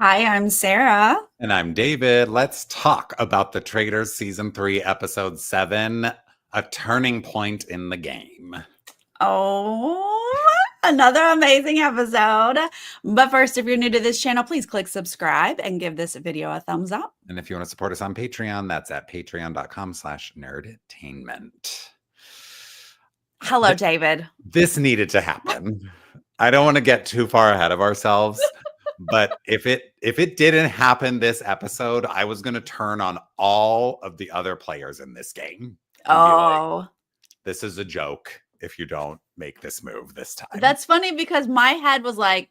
Hi, I'm Sarah. And I'm David. Let's talk about the Traitors Season 3, Episode 7, A Turning Point in the Game. Oh, another amazing episode. But first, if you're new to this channel, please click subscribe and give this video a thumbs up. And if you want to support us on Patreon, that's at patreon.com/nerdtainment. Hello, David. This needed to happen. I don't want to get too far ahead of ourselves, but if it didn't happen this episode, I was going to turn on all of the other players in this game and be like, this is a joke if you don't make this move this time. That's funny because my head was like,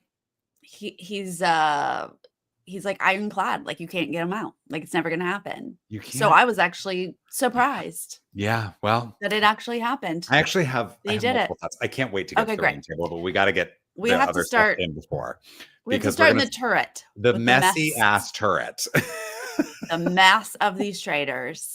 he's like ironclad. Like you can't get him out. Like it's never gonna happen. You can't. So I was actually surprised. Yeah, well, that it actually happened. I actually have. They did it. I can't wait to get to the round table, but we got to get. We have to start in before. We have to start in the turret. The messy ass turret. The mass of these traitors.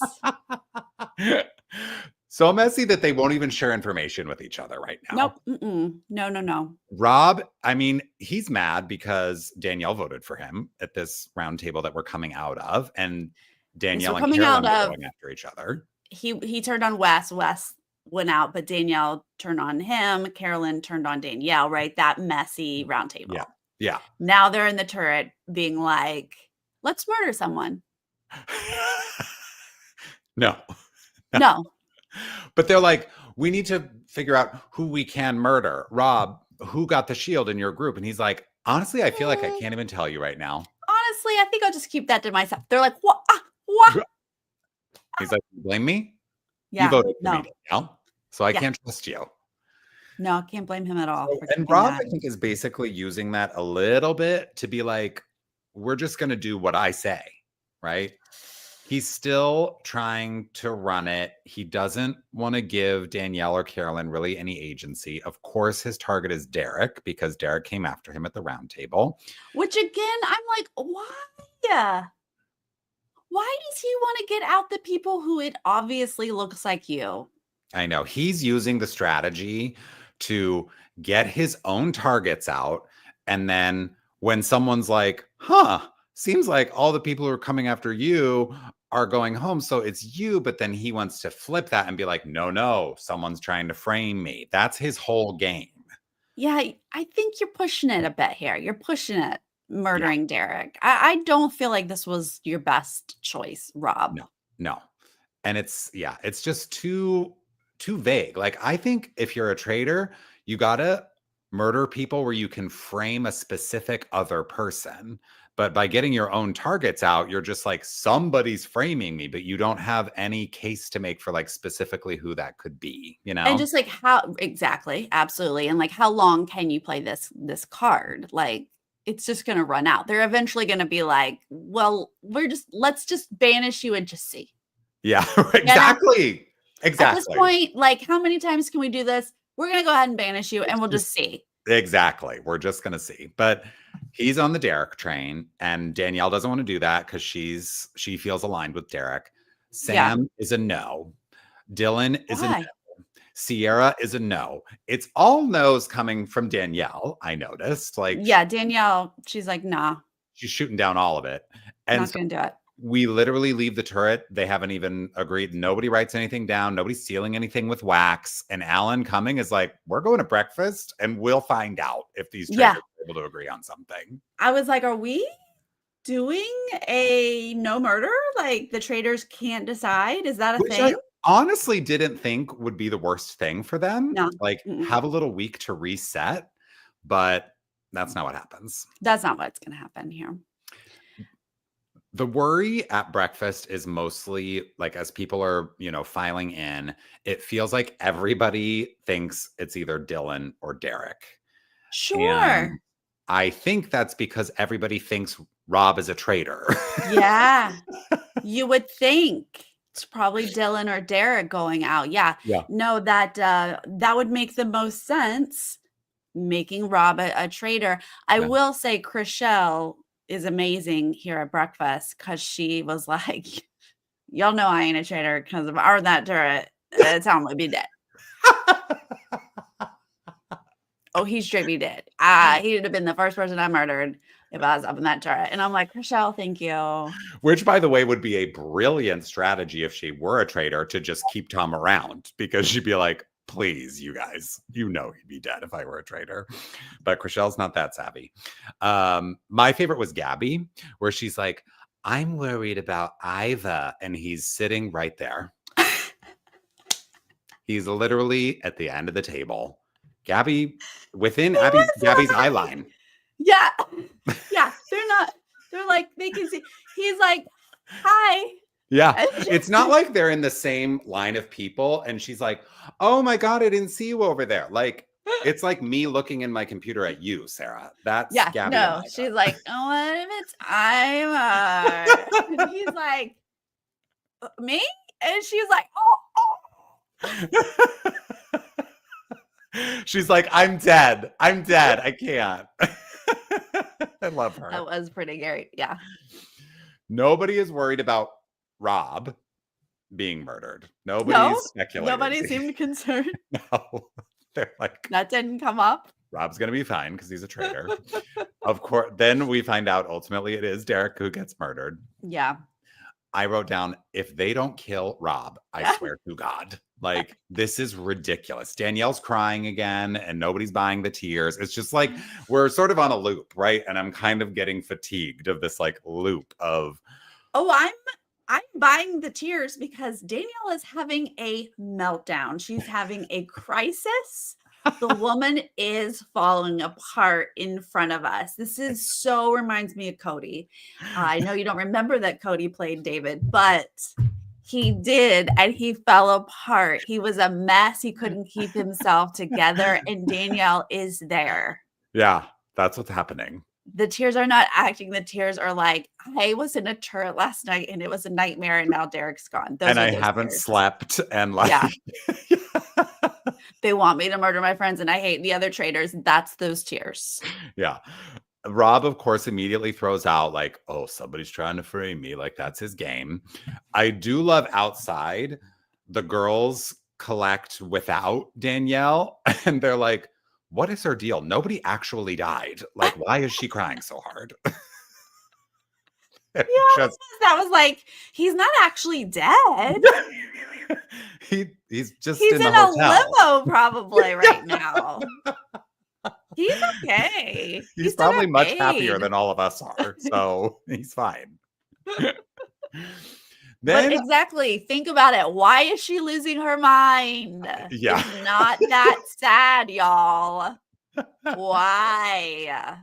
So messy that they won't even share information with each other right now. Nope. No. Rob, I mean, he's mad because Danielle voted for him at this round table that we're coming out of. And Danielle and Carolyn are going after each other. He turned on Wes. Wes went out, but Danielle turned on him. Carolyn turned on Danielle, right? That messy round table. Yeah. Now they're in the turret being like, let's murder someone. No. But they're like, we need to figure out who we can murder. Rob, who got the shield in your group? And he's like, honestly, I feel like I can't even tell you right now. Honestly, I think I'll just keep that to myself. They're like, what? What? He's like, blame me? Yeah. You voted for me, Danielle, so I can't trust you. No, I can't blame him at all. And Rob, I think, is basically using that a little bit to be like, we're just going to do what I say, right? He's still trying to run it. He doesn't want to give Danielle or Carolyn really any agency. Of course, his target is Derek because Derek came after him at the round table. Which again, I'm like, why? Why does he want to get out the people who it obviously looks like you? I know. He's using the strategy to get his own targets out. And then when someone's like, seems like all the people who are coming after you are going home, so it's you. But then he wants to flip that and be like, no, someone's trying to frame me. That's his whole game. Yeah, I think you're pushing it a bit here. You're pushing it, murdering Derek. I don't feel like this was your best choice, Rob. No. And it's just too vague. Like, I think if you're a traitor, you gotta murder people where you can frame a specific other person. But by getting your own targets out, you're just like, somebody's framing me, but you don't have any case to make for like specifically who that could be, you know? And just like how exactly, absolutely. And like how long can you play this card? Like it's just gonna run out. They're eventually gonna be like, well, let's just banish you and just see. Yeah, exactly. Exactly. At this point, like how many times can we do this? We're gonna go ahead and banish you and we'll just see. Exactly. We're just going to see. But he's on the Derek train and Danielle doesn't want to do that because she feels aligned with Derek. Sam is a no. Dylan is a no. Sierra is a no. It's all no's coming from Danielle, I noticed. Like, yeah, Danielle, she's like, nah. She's shooting down all of it. And not going to do it. We literally leave the turret. They haven't even agreed. Nobody writes anything down. Nobody's sealing anything with wax. And Alan Cumming is like, we're going to breakfast and we'll find out if these traitors are able to agree on something. I was like, are we doing a no murder? Like the traitors can't decide? Is that a thing? I honestly didn't think would be the worst thing for them. No. Like have a little week to reset. But that's not what happens. That's not what's going to happen here. The worry at breakfast is mostly like as people are, filing in, it feels like everybody thinks it's either Dylan or Derek. Sure. And I think that's because everybody thinks Rob is a traitor. Yeah. You would think it's probably Dylan or Derek going out. Yeah. No, that would make the most sense, making Rob a traitor. I will say Chriselle is amazing here at breakfast because she was like, y'all know I ain't a traitor because if I were that turret, Tom would be dead. Oh, he straight me dead. He would have been the first person I murdered if I was up in that turret. And I'm like, Rochelle, thank you. Which, by the way, would be a brilliant strategy if she were a traitor, to just keep Tom around, because she'd be like, please, you guys, you know he'd be dead if I were a traitor. But Chriselle's not that savvy. My favorite was Gabby, where she's like, I'm worried about Iva. And he's sitting right there. He's literally at the end of the table. Gabby, within Gabby's eye line. Yeah. Yeah. They're like, they can see. He's like, hi. Yeah. It's not like they're in the same line of people. And she's like, oh my God, I didn't see you over there. Like, it's like me looking in my computer at you, Sarah. That's Gabby. No, she's like, oh, what if it's Iva? And he's like, me? And she's like, oh. She's like, I'm dead. I can't. I love her. That was pretty great. Yeah. Nobody is worried about Rob being murdered. Nobody's speculating. Nobody seemed concerned. No. They're like, that didn't come up. Rob's going to be fine because he's a traitor. Of course. Then we find out ultimately it is Derek who gets murdered. Yeah. I wrote down, if they don't kill Rob, I swear to God. Like, this is ridiculous. Danielle's crying again and nobody's buying the tears. It's just like, we're sort of on a loop, right? And I'm kind of getting fatigued of this like loop of, oh, I'm buying the tears because Danielle is having a meltdown. She's having a crisis. The woman is falling apart in front of us. This is so reminds me of Cody. I know you don't remember that Cody played David, but he did, and he fell apart. He was a mess. He couldn't keep himself together, and Danielle is there. Yeah, that's what's happening. The tears are not acting. The tears are like, I was in a turret last night, and it was a nightmare, and now Derek's gone. And I haven't slept, and like... Yeah. They want me to murder my friends, and I hate the other traitors. That's those tears. Yeah. Rob, of course, immediately throws out like, oh, somebody's trying to free me. Like, that's his game. I do love outside. The girls collect without Danielle, and they're like, what is her deal? Nobody actually died. Like, why is she crying so hard? Yeah, that was like, he's not actually dead. He's just in a limo probably right now. He's okay. He's probably much happier than all of us are, so he's fine. But exactly, think about it. Why is she losing her mind? Yeah, it's not that sad, y'all. Why?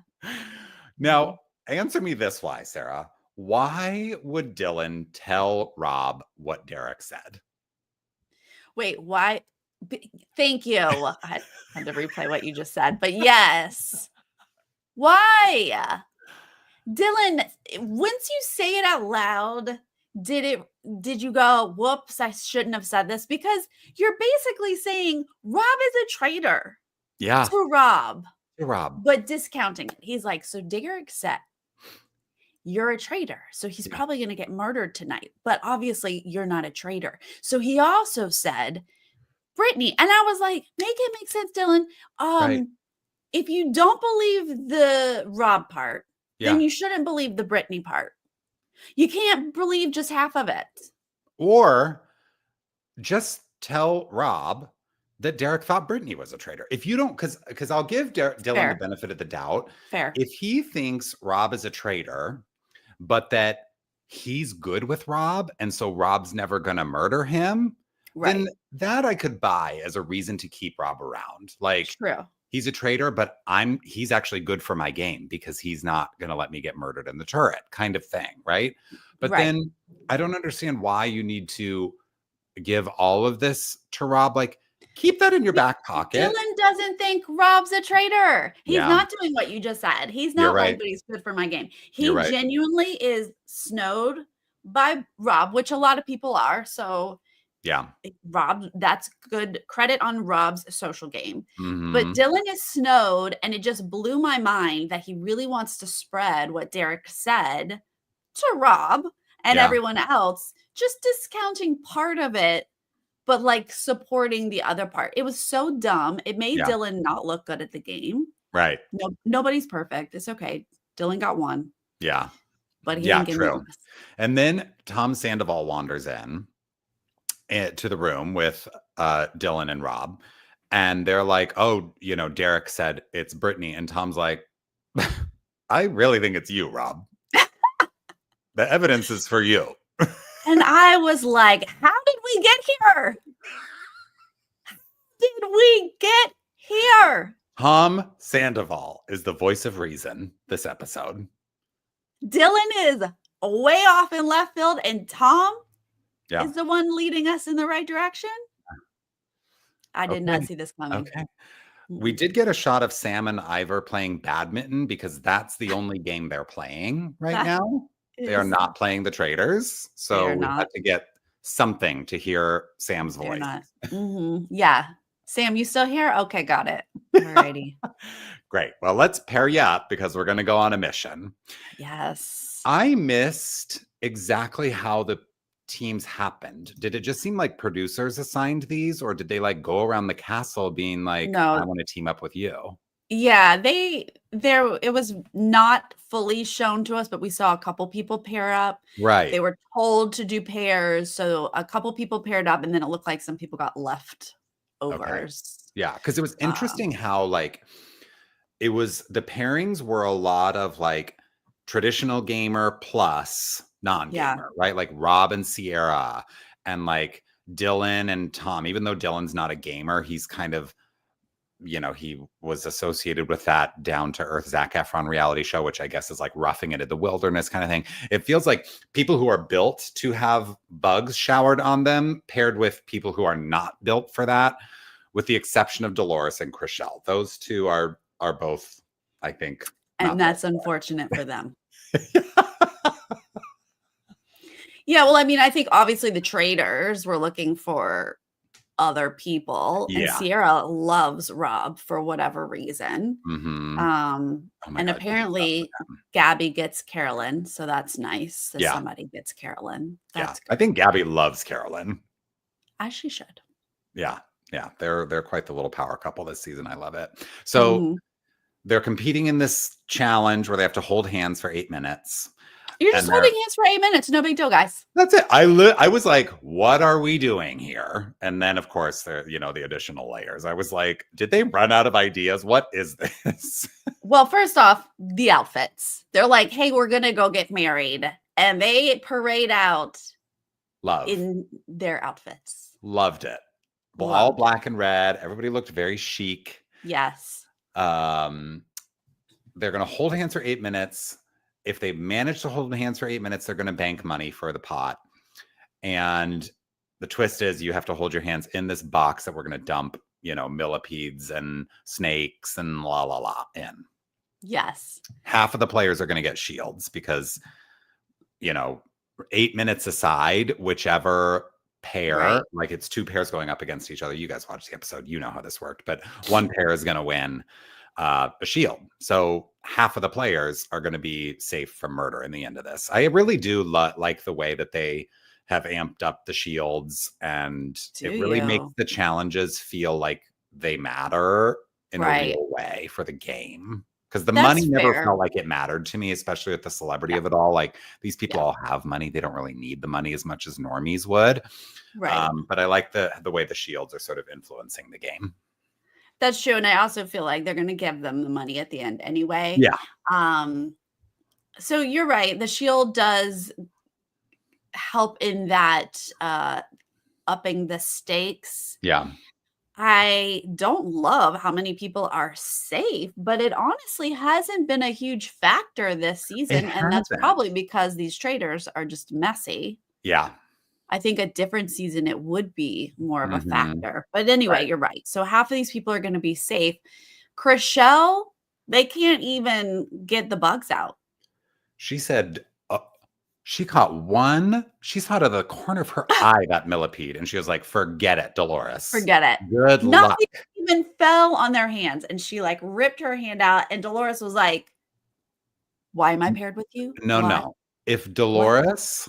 Now, answer me this: why, Sarah? Why would Dylan tell Rob what Derek said? Wait, why? Thank you. I had to replay what you just said, but yes. Why? Dylan, once you say it out loud, did you go, whoops, I shouldn't have said this? Because you're basically saying Rob is a traitor. Yeah. To Rob. Rob. But discounting it. He's like, so Derek said, you're a traitor. So he's probably going to get murdered tonight. But obviously, you're not a traitor. So he also said, Brittany. And I was like, make it make sense, Dylan. Right. If you don't believe the Rob part, then you shouldn't believe the Brittany part. You can't believe just half of it. Or just tell Rob that Derek thought Brittany was a traitor. If you don't, because I'll give Dylan the benefit of the doubt. Fair. If he thinks Rob is a traitor, but that he's good with Rob, and so Rob's never going to murder him, then that I could buy as a reason to keep Rob around. Like, true. He's a traitor, but he's actually good for my game because he's not going to let me get murdered in the turret, kind of thing, right? But then I don't understand why you need to give all of this to Rob. Like, keep that in your back pocket. Dylan doesn't think Rob's a traitor. He's not doing what you just said. He's not like, but he's good for my game. He genuinely is snowed by Rob, which a lot of people are. So yeah, Rob, that's good credit on Rob's social game. But Dylan is snowed, and it just blew my mind that he really wants to spread what Derek said to Rob and everyone else, just discounting part of it but like supporting the other part. It was so dumb. It made Yeah. Dylan not look good at the game. Right. No, nobody's perfect. It's okay. Dylan got one, Yeah. but he Yeah, didn't get an true. honest. And then Tom Sandoval wanders in to the room with Dylan and Rob. And they're like, oh, Derek said it's Brittany. And Tom's like, I really think it's you, Rob. The evidence is for you. And I was like, how did we get here? How did we get here? Tom Sandoval is the voice of reason this episode. Dylan is way off in left field, and Tom is the one leading us in the right direction. I did not see this coming. Okay. We did get a shot of Sam and Ivor playing badminton because that's the only game they're playing right now. They are not playing the Traitors. So we had to get something to hear Sam's voice. Yeah. Sam, you still here? Okay, got it. Alrighty. Great. Well, let's pair you up because we're going to go on a mission. Yes. I missed exactly how the teams happened. Did it just seem like producers assigned these, or did they like go around the castle being like, no, I want to team up with you? Yeah, it was not fully shown to us, but we saw a couple people pair up. Right. They were told to do pairs. So a couple people paired up, and then it looked like some people got left overs. Okay. Yeah, because it was interesting how like it was the pairings were a lot of like traditional gamer plus non-gamer, right? Like Rob and Sierra and like Dylan and Tom. Even though Dylan's not a gamer, he's kind of, he was associated with that down to earth Zac Efron reality show, which I guess is like Roughing It in the Wilderness kind of thing. It feels like people who are built to have bugs showered on them paired with people who are not built for that, with the exception of Dolores and Chriselle. Those two are both, I think. And that's unfortunate for them. Yeah, well, I mean, I think obviously the Traitors were looking for other people, and Sierra loves Rob for whatever reason. And apparently Gabby gets Carolyn, so that's nice that somebody gets Carolyn. That's good. I think Gabby loves Carolyn. As she should. Yeah, they're quite the little power couple this season. I love it. So they're competing in this challenge where they have to hold hands for 8 minutes. You're just holding hands for 8 minutes. No big deal, guys. That's it. I was like, what are we doing here? And then, of course, there, the additional layers. I was like, did they run out of ideas? What is this? Well, first off, the outfits. They're like, hey, we're going to go get married. And they parade out in their outfits. Loved it. All black and red. Everybody looked very chic. Yes. They're going to hold hands for 8 minutes. If they manage to hold hands for 8 minutes, they're going to bank money for the pot. And the twist is you have to hold your hands in this box that we're going to dump, millipedes and snakes and la la la in. Yes. Half of the players are going to get shields because, 8 minutes aside, whichever pair, like it's 2 pairs going up against each other. You guys watched the episode. You know how this worked, but one pair is going to win a shield. So half of the players are going to be safe from murder in the end of this. I really do like the way that they have amped up the shields, and it really makes the challenges feel like they matter in a real way for the game. Because the money never felt like it mattered to me, especially with the celebrity of it all. Like these people all have money. They don't really need the money as much as normies would. Right. But I like the way the shields are sort of influencing the game. That's true. And I also feel like they're going to give them the money at the end anyway. Yeah. So you're right. The shield does help in that upping the stakes. Yeah. I don't love how many people are safe, but it honestly hasn't been a huge factor this season. And that's probably because these Traitors are just messy. Yeah. I think a different season, it would be more of a factor. But anyway, you're right. So half of these people are going to be safe. Chriselle, they can't even get the bugs out. She said she caught one. She saw out of the corner of her eye that millipede. And she was like, forget it, Dolores. Forget it. Good luck. Nothing even fell on their hands. And she like ripped her hand out. And Dolores was like, why am I paired with you? No. If Dolores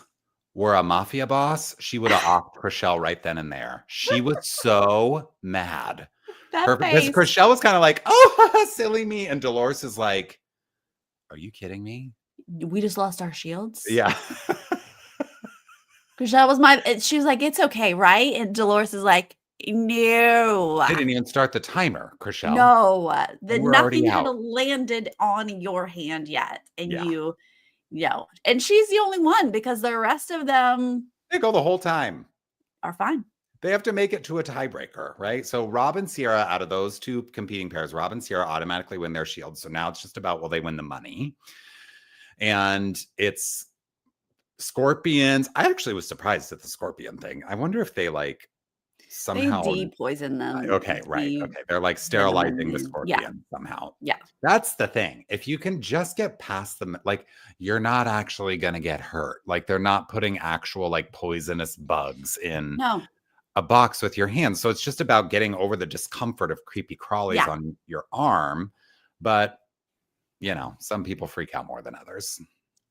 were a mafia boss, she would have offed Chriselle right then and there. She was so mad. That Because face. Chriselle was kind of like, oh, silly me. And Dolores is like, are you kidding me? We just lost our shields. Yeah. Chriselle was she was like, it's okay, right? And Dolores is like, no. They didn't even start the timer, Chriselle. No, And we're nothing already had out. landed on your hand yet. And Yeah. and she's the only one because the rest of them They go the whole time. are fine. They have to make it to a tiebreaker, right? So Rob and Sierra, out of those two competing pairs, Rob and Sierra automatically win their shields. So now it's just about, will they win the money? And it's scorpions. I actually was surprised at the scorpion thing. I wonder if they like somehow They depoison them. Okay, right. Okay. They're like sterilizing the scorpion somehow. Yeah. That's the thing. If you can just get past them, like you're not actually going to get hurt. Like they're not putting actual like poisonous bugs in a box with your hands. So it's just about getting over the discomfort of creepy crawlies on your arm. But, some people freak out more than others.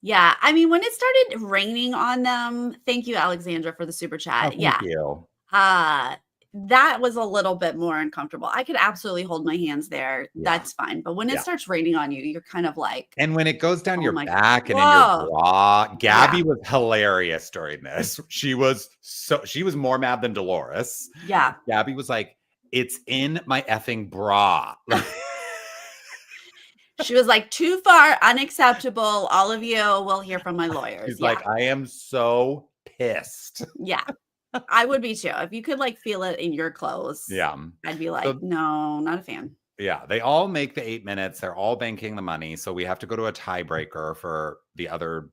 Yeah. I mean, when it started raining on them, thank you, Alexandra, for the super chat. Oh, thank you. That was a little bit more uncomfortable. I could absolutely hold my hands there. Yeah. That's fine. But when it starts raining on you, you're kind of like. And when it goes down your back and in your bra, Gabby was hilarious during this. She was more mad than Dolores. Yeah. Gabby was like, it's in my effing bra. She was like, too far, unacceptable. All of you will hear from my lawyers. She's like, I am so pissed. Yeah. I would be too. If you could like feel it in your clothes. Yeah. I'd be like, no, not a fan. Yeah. They all make the 8 minutes. They're all banking the money. So we have to go to a tiebreaker for the other,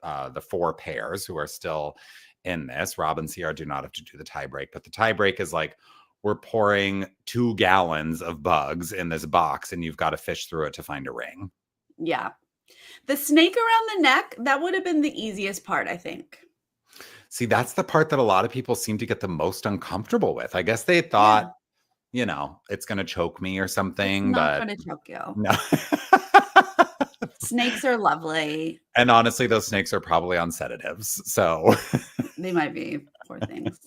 the 4 pairs who are still in this. Rob and Sierra do not have to do the tiebreak, but the tiebreak is like, we're pouring 2 gallons of bugs in this box and you've got to fish through it to find a ring. Yeah. The snake around the neck, that would have been the easiest part, I think. See, that's the part that a lot of people seem to get the most uncomfortable with. I guess they thought, it's going to choke me or something. It's not going to choke you. No. Snakes are lovely. And honestly, those snakes are probably on sedatives. So they might be, poor things.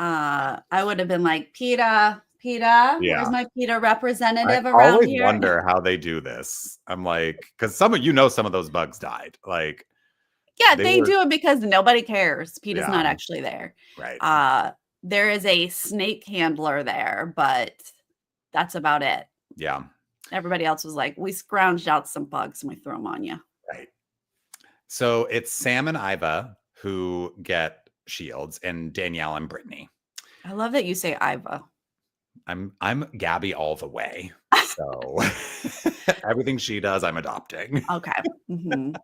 I would have been like, PETA, where's my PETA representative around here? I always wonder how they do this. I'm like, because some of those bugs died. Like, yeah, they do it because nobody cares. PETA's not actually there. Right. There is a snake handler there, but that's about it. Yeah. Everybody else was like, we scrounged out some bugs and we threw them on you. Right. So it's Sam and Iva who get shields and Danielle and Brittany. I love that you say Iva. I'm Gabby all the way. So everything she does, I'm adopting. Okay. Mm-hmm.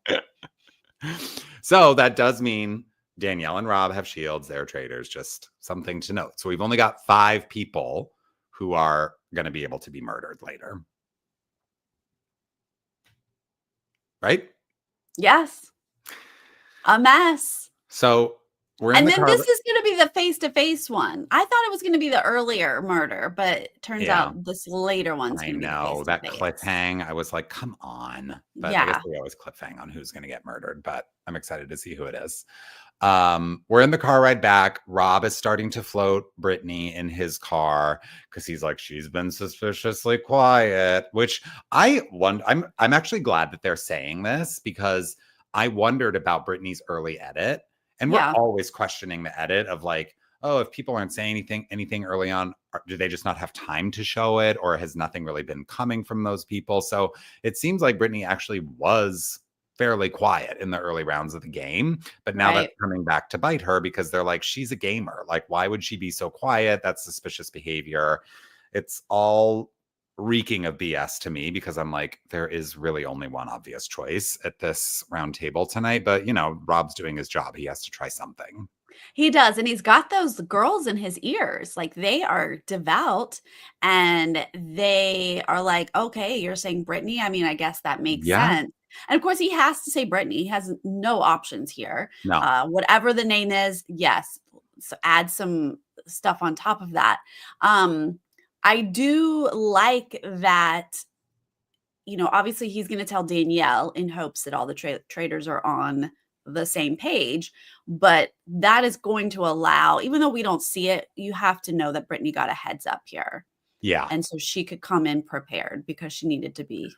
So that does mean Danielle and Rob have shields. They're traitors. Just something to note. So we've only got 5 people who are going to be able to be murdered later. Right? Yes. A mess. So we're in and then this is going to be the face-to-face one. I thought it was going to be the earlier murder, but it turns out this later one's going to be the that cliffhang. I was like, come on. But I guess we always cliffhang on who's going to get murdered, but I'm excited to see who it is. We're in the car ride back. Rob is starting to float Brittany in his car because he's like, she's been suspiciously quiet, which I'm actually glad that they're saying this because I wondered about Brittany's early edit. And we're always questioning the edit of like, oh, if people aren't saying anything early on, do they just not have time to show it? Or has nothing really been coming from those people? So it seems like Brittany actually was fairly quiet in the early rounds of the game. But now that's coming back to bite her because they're like, she's a gamer. Like, why would she be so quiet? That's suspicious behavior. It's all reeking of BS to me because I'm like, there is really only one obvious choice at this round table tonight. But, Rob's doing his job. He has to try something. He does. And he's got those girls in his ears. Like they are devout and they are like, okay, you're saying Brittany. I mean, I guess that makes sense. And of course, he has to say Brittany. He has no options here. No. Whatever the name is, yes. So add some stuff on top of that. I do like that, obviously he's going to tell Danielle in hopes that all the traitors are on the same page, but that is going to allow, even though we don't see it, you have to know that Brittany got a heads up here. Yeah. And so she could come in prepared because she needed to be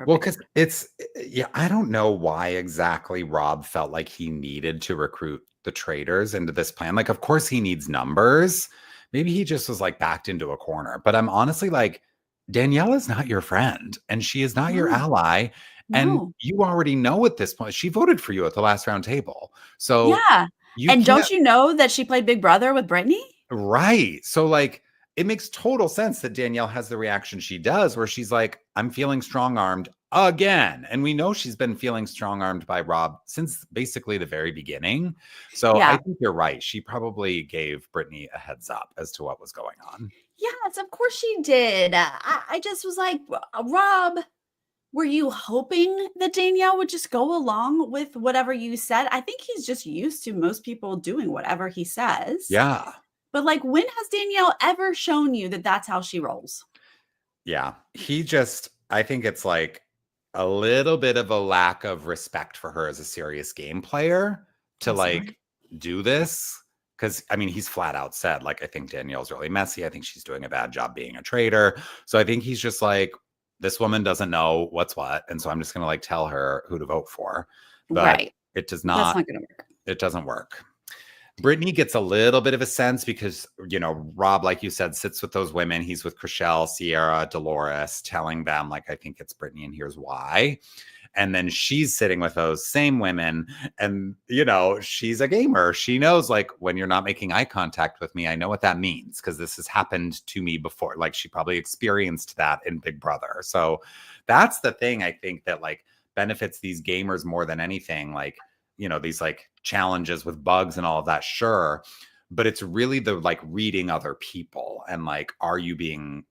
Well, prepared. because it's, yeah, I don't know why exactly Rob felt like he needed to recruit the traitors into this plan. Like, of course he needs numbers. Maybe he just was like backed into a corner. But I'm honestly like, Danielle is not your friend and she is not your No, ally. And no. you already know at this point, she voted for you at the last round table. So Yeah. you And can't. don't you know that she played Big Brother with Brittany? Right. So, like, it makes total sense that Danielle has the reaction she does, where she's like, I'm feeling strong armed again. And we know she's been feeling strong armed by Rob since basically the very beginning. So, I Yeah. think you're right. She probably gave Brittany a heads up as to what was going on. Yes, of course she did. I just was like, Rob, were you hoping that Danielle would just go along with whatever you said? I think he's just used to most people doing whatever he says. Yeah. But like, when has Danielle ever shown you that that's how she rolls? Yeah. I think it's like a little bit of a lack of respect for her as a serious game player to I'm like sorry. do this. Cause I mean, he's flat out said, like, I think Danielle's really messy. I think she's doing a bad job being a traitor. So I think he's just like, this woman doesn't know what's what. And so I'm just going to like tell her who to vote for. But Right. it does That's not, not going to work. it doesn't work. Brittany gets a little bit of a sense because, Rob, like you said, sits with those women. He's with Chrishell, Sierra, Dolores, telling them, like, I think it's Brittany and here's why. And then she's sitting with those same women. And, she's a gamer. She knows, like, when you're not making eye contact with me, I know what that means because this has happened to me before. Like, she probably experienced that in Big Brother. So that's the thing I think that, like, benefits these gamers more than anything. Like, these like challenges with bugs and all of that, sure. But it's really the like reading other people and like, are you being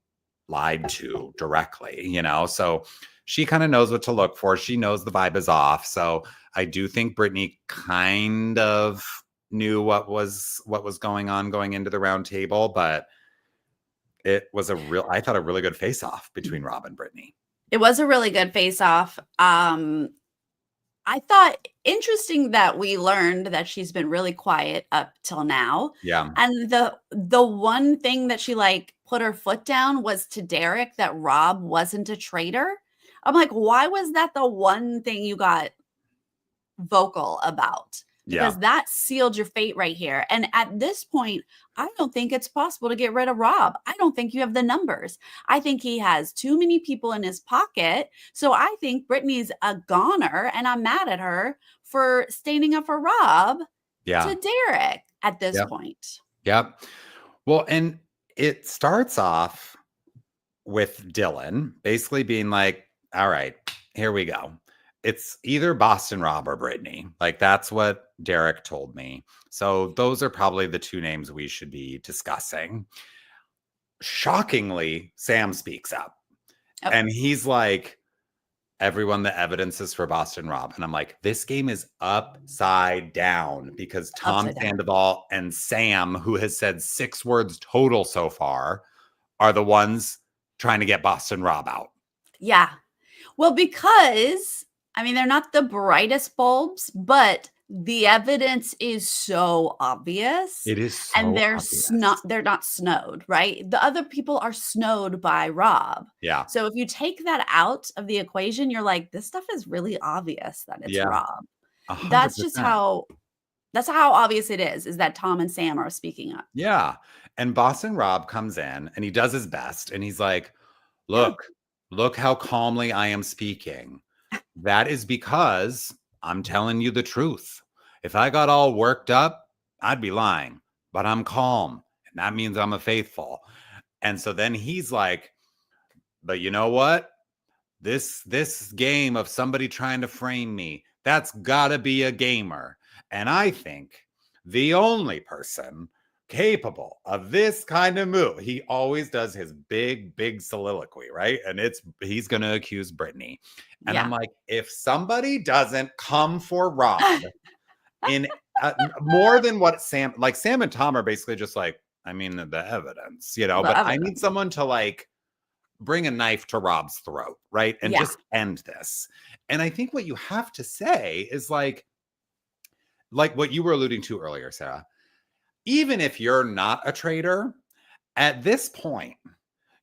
lied to directly, So she kind of knows what to look for. She knows the vibe is off. So I do think Brittany kind of knew what was going on going into the round table, but it was I thought a really good face off between Rob and Brittany. It was a really good face off. I thought interesting that we learned that she's been really quiet up till now. Yeah. And the one thing that she like put her foot down was to Derek that Rob wasn't a traitor. I'm like, why was that the one thing you got vocal about? Yeah. Because that sealed your fate right here. And at this point, I don't think it's possible to get rid of Rob. I don't think you have the numbers. I think he has too many people in his pocket. So I think Brittany's a goner, and I'm mad at her for standing up for Rob Yeah. to Derek at this Yep. point. Yep. Well, and it starts off with Dylan basically being like, all right, here we go. It's either Boston Rob or Brittany. Like, that's what Derek told me. So those are probably the two names we should be discussing. Shockingly, Sam speaks up and he's like, everyone, the evidence is for Boston Rob. And I'm like, this game is upside down because Tom Sandoval and Sam, who has said 6 words total so far, are the ones trying to get Boston Rob out. Yeah. Well, because I mean, they're not the brightest bulbs, but the evidence is so obvious. It is so and obvious. they're not snowed, right? The other people are snowed by Rob. Yeah. So if you take that out of the equation, you're like, this stuff is really obvious that it's Rob. 100%. That's how obvious it is that Tom and Sam are speaking up. Yeah. And Boston Rob comes in and he does his best and he's like, look how calmly I am speaking. That is because I'm telling you the truth. If I got all worked up, I'd be lying, but I'm calm. And that means I'm a faithful. And so then he's like, but you know what? This game of somebody trying to frame me, that's gotta be a gamer. And I think the only person capable of this kind of move, he always does his big soliloquy, right? And he's going to accuse Brittany. And I'm like, if somebody doesn't come for Rob in more than what Sam and Tom are basically just like, I mean, the evidence, but I need someone to like bring a knife to Rob's throat, right? And just end this. And I think what you have to say is like, like what you were alluding to earlier, Sarah, even if you're not a traitor, at this point,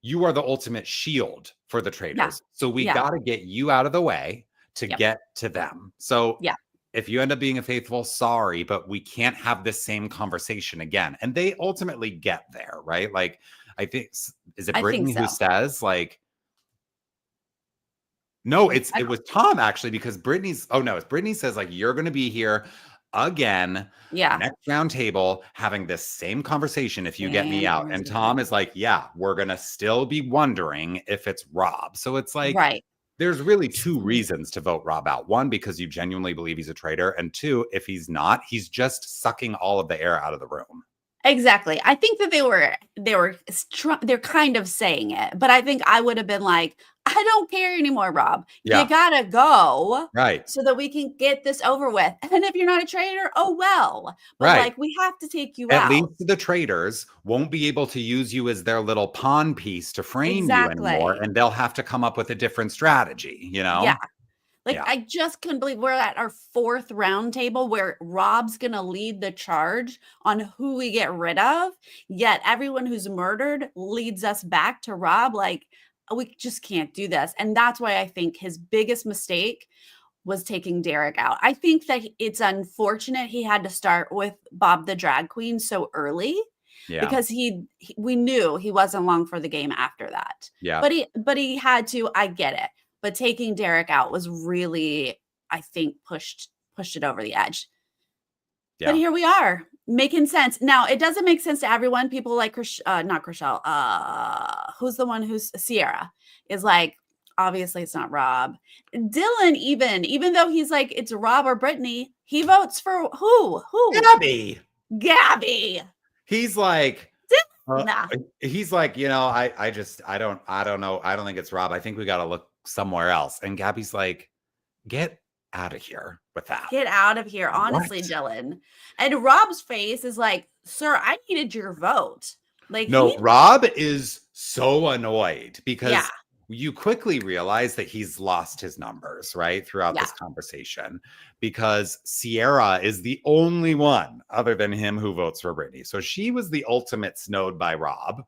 you are the ultimate shield for the Yeah. traitors. So we Yeah. got to get you out of the way to Yep. get to them. So Yeah. if you end up being a faithful, sorry, but we can't have this same conversation again. And they ultimately get there, right? Like, I think, is it I think Brittany so. who says, like, no, it was Tom actually, because Brittany's, oh no, it's Brittany says, like, you're going to be here again, Yeah. next round table, having this same conversation if you get me Same out. And Tom conversation. is like, yeah, we're going to still be wondering if it's Rob. So it's like, Right. there's really two reasons to vote Rob out. One, because you genuinely believe he's a traitor. And two, if he's not, he's just sucking all of the air out of the room. Exactly. I think that they're kind of saying it, but I think I would have been like, I don't care anymore, Rob. You Yeah. gotta go Right. so that we can get this over with. And if you're not a traitor, oh well. But Right. like, we have to take you At out. least the traitors won't be able to use you as their little pawn piece to frame you anymore. Exactly. And they'll have to come up with a different strategy, you Yeah. know? Like, Yeah. I just couldn't believe we're at our 4th round table where Rob's gonna lead the charge on who we get rid of, yet everyone who's murdered leads us back to Rob. Like, we just can't do this. And that's why I think his biggest mistake was taking Derek out. I think that it's unfortunate he had to start with Bob the drag queen so early Yeah. because we knew he wasn't long for the game after that. Yeah. But he had to, I get it. But taking Derek out was really, I think, pushed it over the edge. But Yeah. here we are, making sense. Now, it doesn't make sense to everyone. People like not Chriselle, who's the one who's Sierra, is like, obviously it's not Rob. Dylan, even though he's like, it's Rob or Brittany, he votes for who? Gabby. Gabby. He's like, Nah. he's like, you know, I don't know. I don't think it's Rob. I think we got to look somewhere else. And Gabby's like, get out of here with that. Get out of here, honestly, What? Dylan. And Rob's face is like, sir, I needed your vote. Like, No, Rob is so annoyed because yeah, you quickly realize that he's lost his numbers, right? Throughout yeah. this conversation, because Sierra is the only one other than him who votes for Brittany. So she was the ultimate snowed by Rob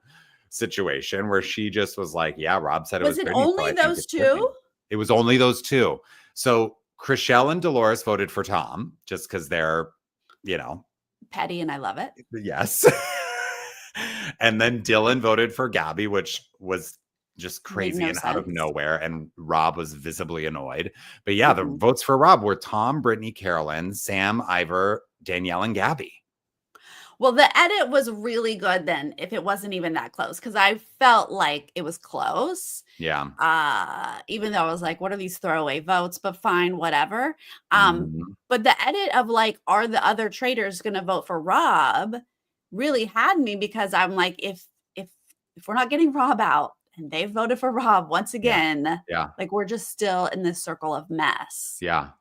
situation where she just was like, yeah, Rob said it was Was it Brittany. So only I think those it's Brittany. two? It was only those two. So Chriselle and Dolores voted for Tom just because they're, you know, Petty, and I love it. yes. And then Dylan voted for Gabby, which was just Made crazy no and out of sense. nowhere. And Rob was visibly annoyed. But yeah, the votes for Rob were Tom, Brittany, Carolyn, Sam, Ivor, Danielle, and Gabby. Well, the edit was really good then, if it wasn't even that close, because I felt like it was close. Yeah. Even though I was like, what are these throwaway votes? But fine, whatever. Mhm. But the edit of like, are the other traitors gonna vote for Rob really had me, because I'm like, if we're not getting Rob out and they voted for Rob once again, Yeah. like, we're just still in this circle of mess. Yeah.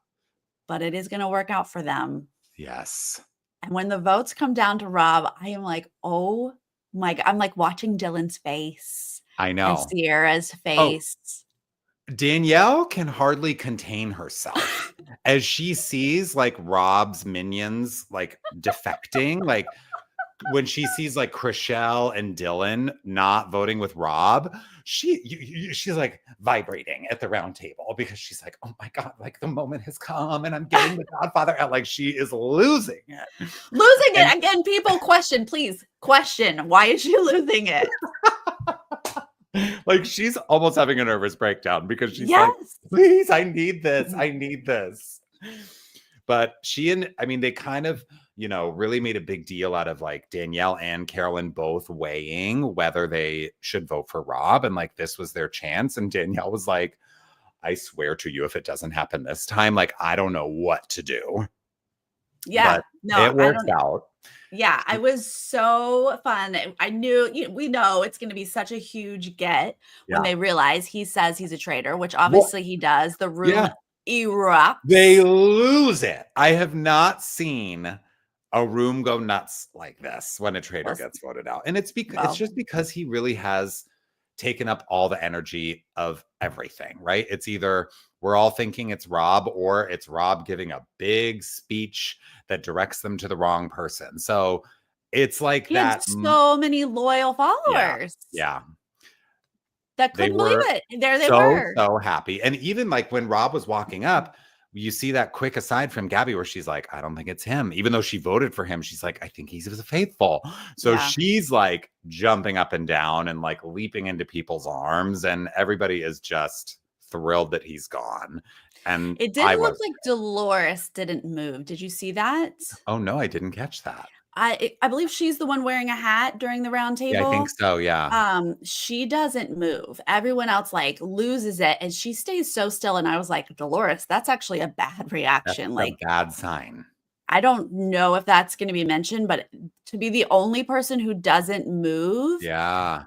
But it is gonna work out for them. Yes. And when the votes come down to Rob, I am like, oh my God. I'm like watching Dylan's face I and know. Sierra's Oh, face. Danielle can hardly contain herself as she sees like Rob's minions like defecting. Like when she sees like Chriselle and Dylan not voting with Rob, she's like vibrating at the round table because she's like, oh my God, like the moment has come and I'm getting the Godfather out. Like she is losing it. Losing it again. People question, please question. Why is she losing it? Like she's almost having a nervous breakdown because she's Yes. like, please, I need this. I need this. But I mean, they kind of, you know, really made a big deal out of like Danielle and Carolyn both weighing whether they should vote for Rob. And like, this was their chance. And Danielle was like, I swear to you, if it doesn't happen this time, like, I don't know what to do. Yeah. But No, it works out. Yeah, I was so fun. I knew, we know it's going to be such a huge get when they realize he says he's a traitor, which obviously he does. The room erupts. They lose it. I have not seen a room go nuts like this when a traitor gets voted out. And it's just because he really has taken up all the energy of everything, right? It's either we're all thinking it's Rob, or it's Rob giving a big speech that directs them to the wrong person. So it's like He had that. so many loyal Yeah. followers Yeah. that They couldn't believe were it. There they so, were. so happy. And even like when Rob was walking up, you see that quick aside from Gabby where she's like, I don't think it's him. Even though she voted for him, she's like, I think he's faithful. So Yeah. she's like jumping up and down and like leaping into people's arms. And everybody is just thrilled that he's gone. And It did I look was, like Dolores didn't move. Did you see that? oh no, I didn't catch that. I believe she's the one wearing a hat during the round Yeah, I think table. so. Yeah. She doesn't move. Everyone else like loses it and she stays so still. And I was like, Dolores, that's actually a bad That's reaction. a Like, bad sign. I don't know if that's going to be mentioned, but to be the only person who doesn't move, Yeah.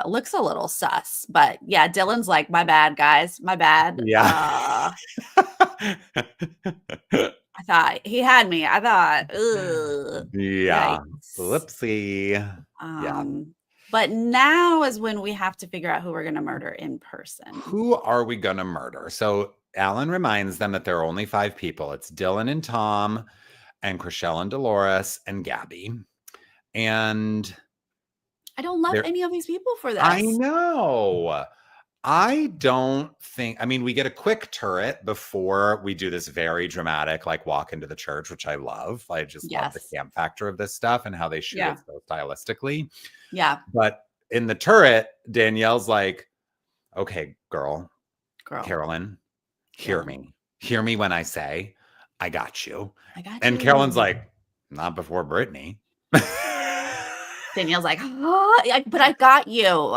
looks a little sus. But yeah, Dylan's like, my bad, guys, my bad. Yeah. I thought he had me. I thought, ugh, Yeah. yikes. Whoopsie. Yeah. But now is when we have to figure out who we're going to murder in person. Who are we going to murder? So Alan reminds them that there are only 5 people. It's Dylan and Tom and Chriselle and Dolores and Gabby. And I don't love any of these people for I this. know. I don't think, I mean, we get a quick turret before we do this very dramatic, like walk into the church, which I love. I just love the Yes. camp factor of this stuff and how they shoot Yeah. it so stylistically. Yeah. But in the turret, Danielle's like, okay, girl, Girl. Carolyn, hear me. Hear me when I say, I got you. I got And you. Carolyn's like, not before Brittany. Danielle's like, oh, but I got you.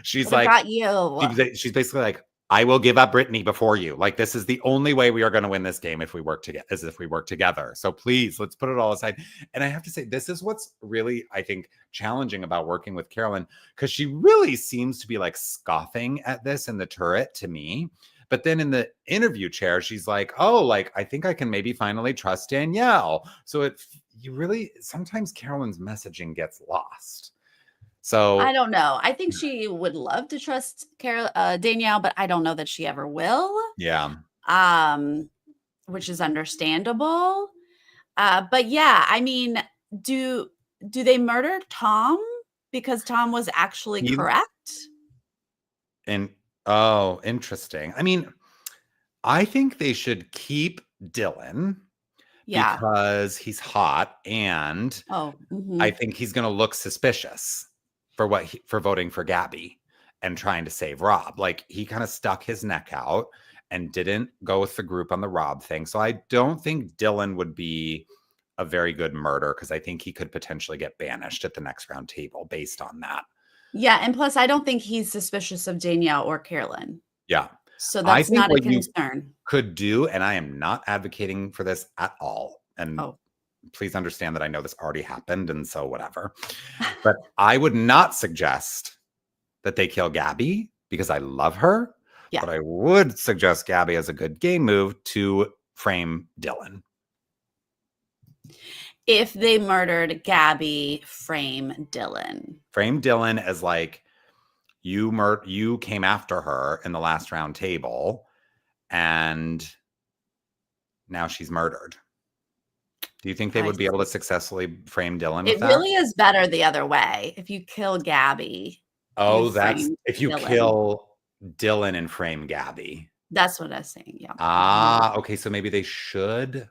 She's But I like, got you. she's basically like, I will give up Brittany before you. Like, this is the only way we are going to win this game if we work together, is if we work together. So please, let's put it all aside. And I have to say, this is what's really, I think, challenging about working with Carolyn, because she really seems to be like scoffing at this in the turret to me. But then in the interview chair, she's like, oh, like, I think I can maybe finally trust Danielle. So you really, sometimes Carolyn's messaging gets lost. So I don't know. I think she would love to trust Danielle, but I don't know that she ever will. yeah. Which is understandable. But yeah, I mean, do they murder Tom because Tom was actually correct? And oh, interesting. I mean, I think they should keep Dylan because he's hot, and I think he's going to look suspicious for for voting for Gabby and trying to save Rob. Like, he kind of stuck his neck out and didn't go with the group on the Rob thing. So I don't think Dylan would be a very good murder, because I think he could potentially get banished at the next round table based on that. Yeah, and plus I don't think he's suspicious of Danielle or Carolyn. Yeah. So I that's think not a what you concern. could do, and I am not advocating for this at all, and please understand that I know this already happened, and so whatever. But I would not suggest that they kill Gabby, because I love her. Yeah. But I would suggest Gabby as a good game move to frame Dylan. If they murdered Gabby, frame Dylan. Frame Dylan as like, you came after her in the last round table, and now she's murdered. Do you think they would be able to successfully frame Dylan? It really is better the other way. If you kill Gabby. Oh, that's if you kill Dylan and frame Gabby. That's what I was saying. Yeah. Ah, okay. So maybe they should.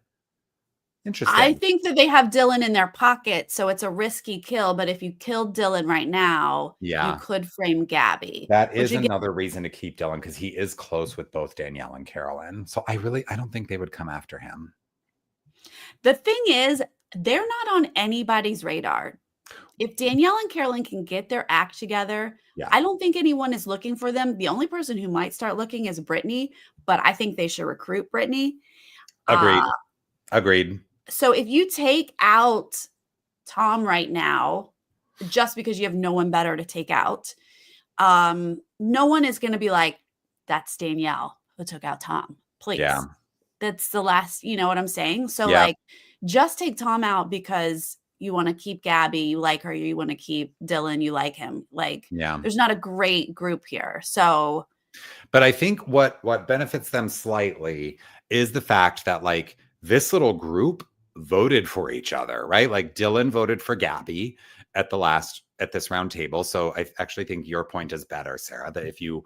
Interesting. I think that they have Dylan in their pocket, so it's a risky kill. But if you kill Dylan right now, you could frame Gabby. That is another reason to keep Dylan, because he is close with both Danielle and Carolyn. So I don't think they would come after him. The thing is, they're not on anybody's radar. If Danielle and Carolyn can get their act together, I don't think anyone is looking for them. The only person who might start looking is Brittany, but I think they should recruit Brittany. Agreed. So if you take out Tom right now, just because you have no one better to take out, no one is going to be like, that's Danielle who took out Tom. Please. Yeah. That's the last, you know what I'm saying? So like, just take Tom out because you want to keep Gabby, you like her, you want to keep Dylan, you like him. Like, there's not a great group here. So But I think what benefits them slightly is the fact that like this little group voted for each other, right? Like Dylan voted for Gabby at this round table. So I actually think your point is better, Sarah, that if you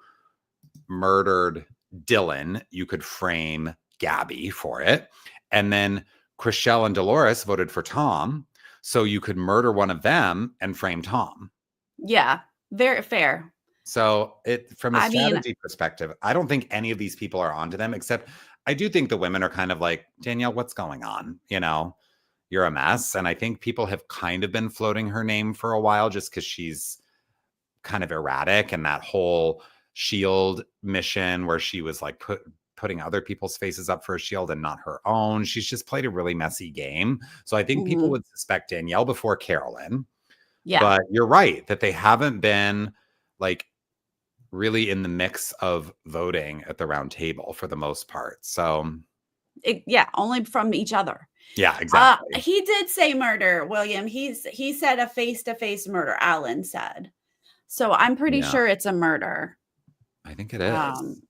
murdered Dylan, you could frame Gabby for it. And then Chriselle and Dolores voted for Tom. So you could murder one of them and frame Tom. Yeah, very fair. So from a I mean, strategy perspective, I don't think any of these people are onto them, except I do think the women are kind of like, Danielle, what's going on? You're a mess. And I think people have kind of been floating her name for a while just because she's kind of erratic, and that whole shield mission where she was like putting other people's faces up for a shield and not her own. She's just played a really messy game. So I think people would suspect Danielle before Carolyn. yeah. But you're right that they haven't been like really in the mix of voting at the round table for the most part. So only from each other. Yeah, exactly. He did say murder, William. He said a face-to-face murder, Alan said. So I'm pretty sure it's a murder. I think it is.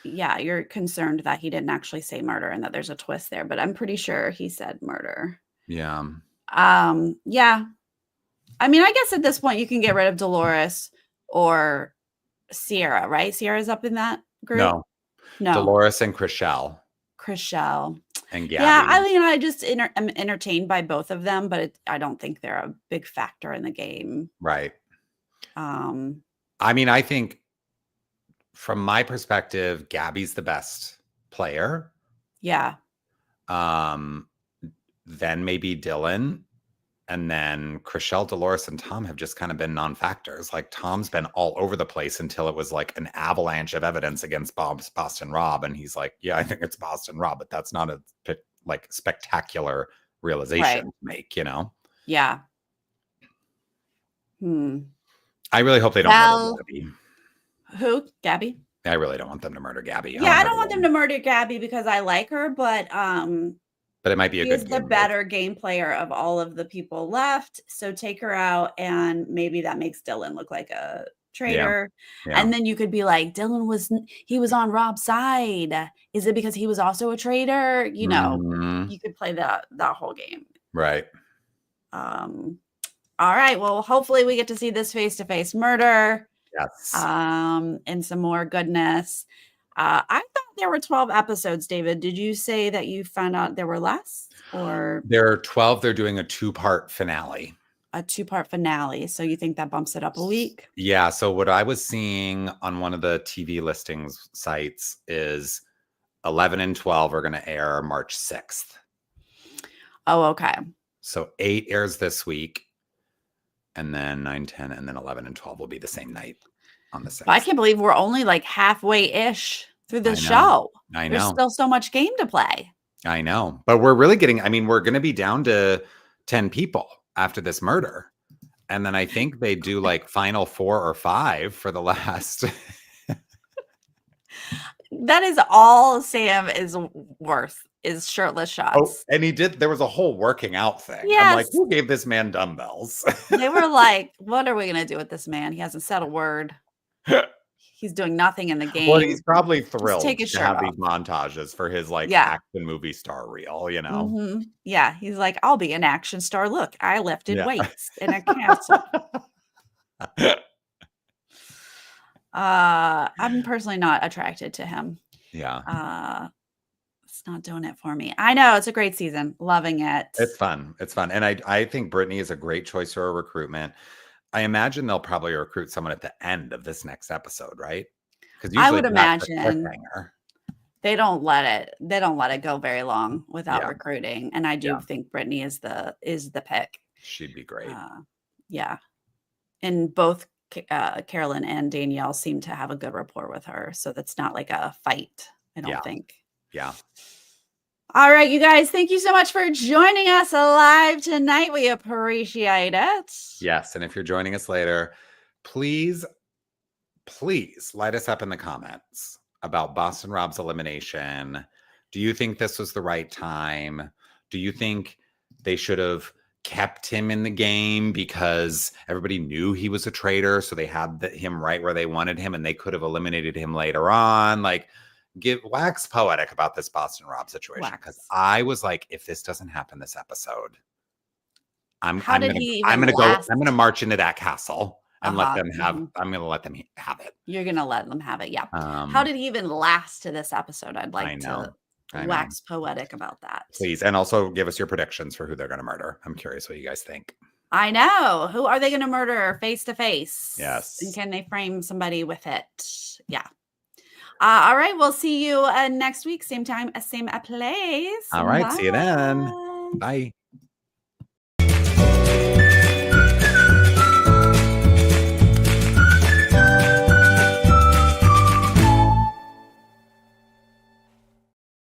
Yeah, you're concerned that he didn't actually say murder and that there's a twist there, but I'm pretty sure he said murder. Yeah. Yeah. I mean, I guess at this point you can get rid of Dolores or Sierra, right? Sierra's up in that group? No. Dolores and Chriselle. And Gabby. Yeah, I mean, I just am entertained by both of them, but I don't think they're a big factor in the game. Right. I mean, I think from my perspective, Gabby's the best player. Yeah. Then maybe Dylan. And then Chriselle, Dolores, and Tom have just kind of been non-factors. Like Tom's been all over the place until it was like an avalanche of evidence against Boston Rob. And he's like, yeah, I think it's Boston Rob, but that's not a like spectacular realization to make, Yeah. I really hope they don't murder Gabby. Who? Gabby? I really don't want them to murder Gabby. Yeah, I don't want them to murder Gabby because I like her, but it might be a good game. She's the better game player of all of the people left. So take her out, and maybe that makes Dylan look like a traitor. Yeah. And then you could be like, Dylan was on Rob's side. Is it because he was also a traitor? You could play that whole game. Right. All right. Well, hopefully we get to see this face-to-face murder. Yes. And some more goodness. I thought there were 12 episodes, David. Did you say that you found out there were less? Or there are 12. They're doing a 2-part finale. A 2-part finale. So you think that bumps it up a week? Yeah. So what I was seeing on one of the TV listings sites is 11 and 12 are going to air March 6th. Oh, okay. So 8 airs this week. And then 9, 10, and then 11 and 12 will be the same night on the 6th. I can't believe we're only like halfway-ish through the show. I know. There's still so much game to play. I know. But we're really we're going to be down to 10 people after this murder. And then I think they do like final 4 or 5 for the last. That is all Sam is worth, is shirtless shots. Oh, and there was a whole working out thing. Yes. I'm like, who gave this man dumbbells? They were like, what are we going to do with this man? He hasn't said a word. He's doing nothing in the game. Well, he's probably thrilled to have these montages for his action movie star reel, Yeah, he's like, I'll be an action star. Look, I lifted weights in a castle. I'm personally not attracted to him. Yeah. It's not doing it for me. I know, it's a great season. Loving it. It's fun. And I think Brittany is a great choice for a recruitment. I imagine they'll probably recruit someone at the end of this next episode, right? Because I would imagine they don't let it go very long without recruiting. And I do think Brittany is the pick. She'd be great. Yeah. And both Carolyn and Danielle seem to have a good rapport with her. So that's not like a fight, I don't think. Yeah. All right, you guys, thank you so much for joining us live tonight. We appreciate it. Yes. And if you're joining us later, please light us up in the comments about Boston Rob's elimination. Do you think this was the right time? Do you think they should have kept him in the game because everybody knew he was a traitor. So they had him right where they wanted him, and they could have eliminated him later on. Like, wax poetic about this Boston Rob situation, because I was like, if this doesn't happen this episode, I'm gonna march into that castle and let them have. I'm gonna let them have it. You're gonna let them have it, yeah. How did he even last to this episode? I'd like to wax poetic about that. Please, and also give us your predictions for who they're gonna murder. I'm curious what you guys think. I know. Who are they gonna murder face to face? Yes. And can they frame somebody with it? Yeah. All right. We'll see you next week. Same time, same place. All right. See you then. Bye.